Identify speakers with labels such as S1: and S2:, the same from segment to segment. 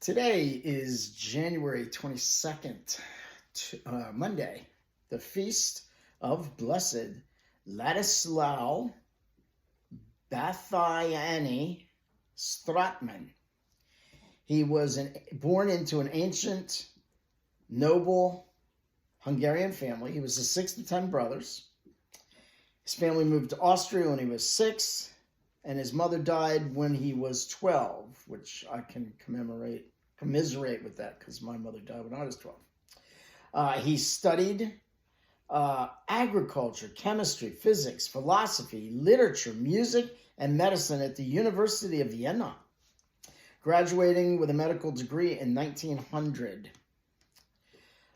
S1: Today is January 22nd, Monday, the feast of Blessed Ladislao Bathyany Stratman. He was born into an ancient, noble Hungarian family. He was the sixth of 10 brothers. His family moved to Austria when he was 6, and his mother died when he was 12, which I can commiserate with that because my mother died when I was 12. He studied agriculture, chemistry, physics, philosophy, literature, music, and medicine at the University of Vienna, graduating with a medical degree in 1900.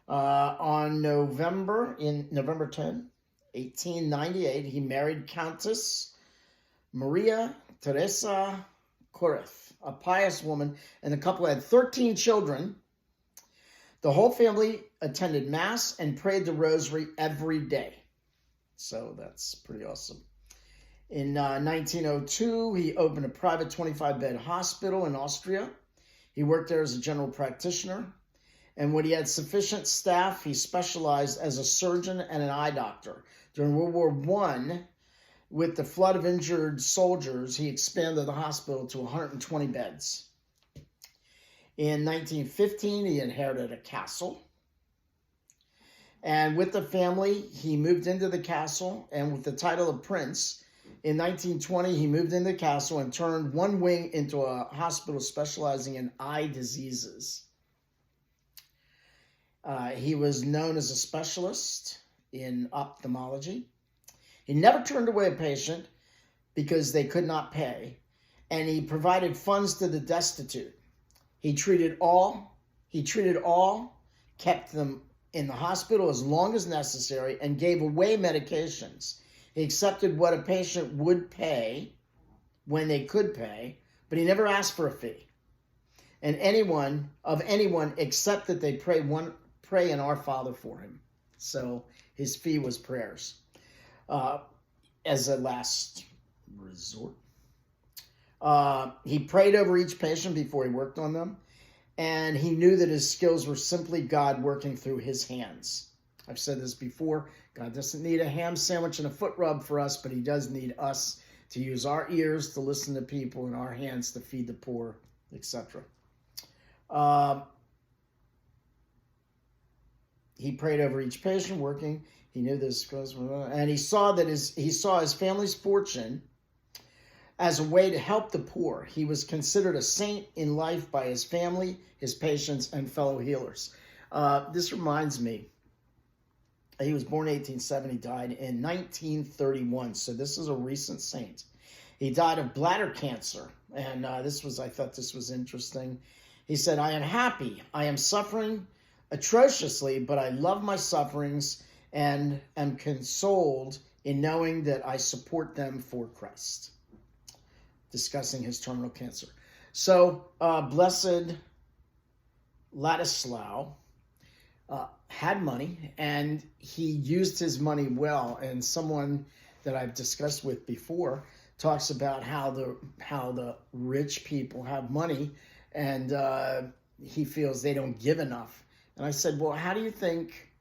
S1: On November 10, 1898, he married Countess Maria Teresa Koreth, a pious woman, and the couple had 13 children. The whole family attended Mass and prayed the Rosary every day. So that's pretty awesome. In 1902, he opened a private 25-bed hospital in Austria. He worked there as a general practitioner. And when he had sufficient staff, he specialized as a surgeon and an eye doctor. During World War I, with the flood of injured soldiers, he expanded the hospital to 120 beds. In 1915, he inherited a castle. And with the family, he moved into the castle, and with the title of prince, in 1920, he moved into the castle and turned one wing into a hospital specializing in eye diseases. He was known as a specialist in ophthalmology. He never turned away a patient because they could not pay, and he provided funds to the destitute. He treated all, kept them in the hospital as long as necessary, and gave away medications. He accepted what a patient would pay when they could pay, but he never asked for a fee. And anyone except that they pray in Our Father for him. So his fee was prayers as a last resort. He prayed over each patient before he worked on them, and he knew that his skills were simply God working through his hands. I've said this before. God doesn't need a ham sandwich and a foot rub for us, but he does need us to use our ears to listen to people and our hands to feed the poor, etc. He prayed over each patient working. He knew this, and he saw his family's fortune as a way to help the poor. He was considered a saint in life by his family, his patients, and fellow healers. This reminds me, he was born in 1870, died in 1931. So this is a recent saint. He died of bladder cancer, and I thought this was interesting. He said, "I am happy. I am suffering atrociously, but I love my sufferings and am consoled in knowing that I support them for Christ," discussing his terminal cancer. So, Blessed Ladislao had money, and he used his money well. And someone that I've discussed with before talks about how the rich people have money, and he feels they don't give enough. And I said, well, how do you think,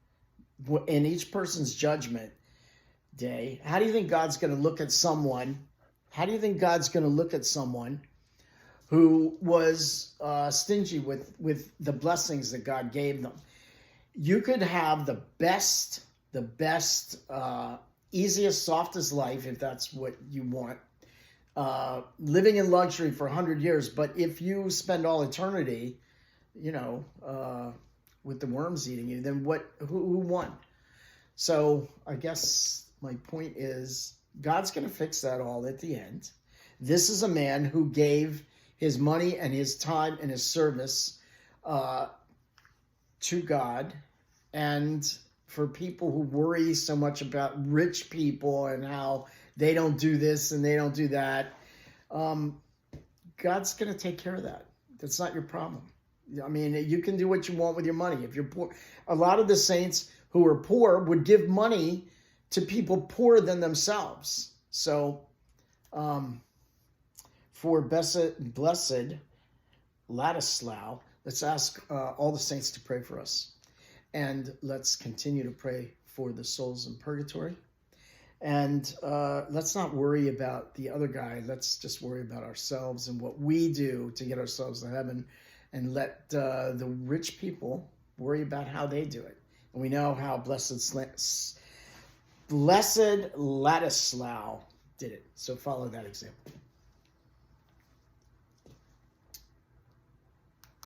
S1: in each person's judgment day, how do you think God's going to look at someone? How do you think God's going to look at someone who was stingy with the blessings that God gave them? You could have the best, easiest, softest life, if that's what you want, living in luxury for 100 years. But if you spend all eternity, with the worms eating you, then who won? So I guess my point is, God's going to fix that all at the end. This is a man who gave his money and his time and his service to God. And for people who worry so much about rich people and how they don't do this and they don't do that, God's going to take care of that. That's not your problem. I mean, you can do what you want with your money. If you're poor, a lot of the saints who are poor would give money to people poorer than themselves. So, for Blessed Ladislao Let's ask all the saints to pray for us. And let's continue to pray for the souls in purgatory. And let's not worry about the other guy. Let's just worry about ourselves and what we do to get ourselves to heaven. And let the rich people worry about how they do it. And we know how Blessed Ladislaus did it. So follow that example.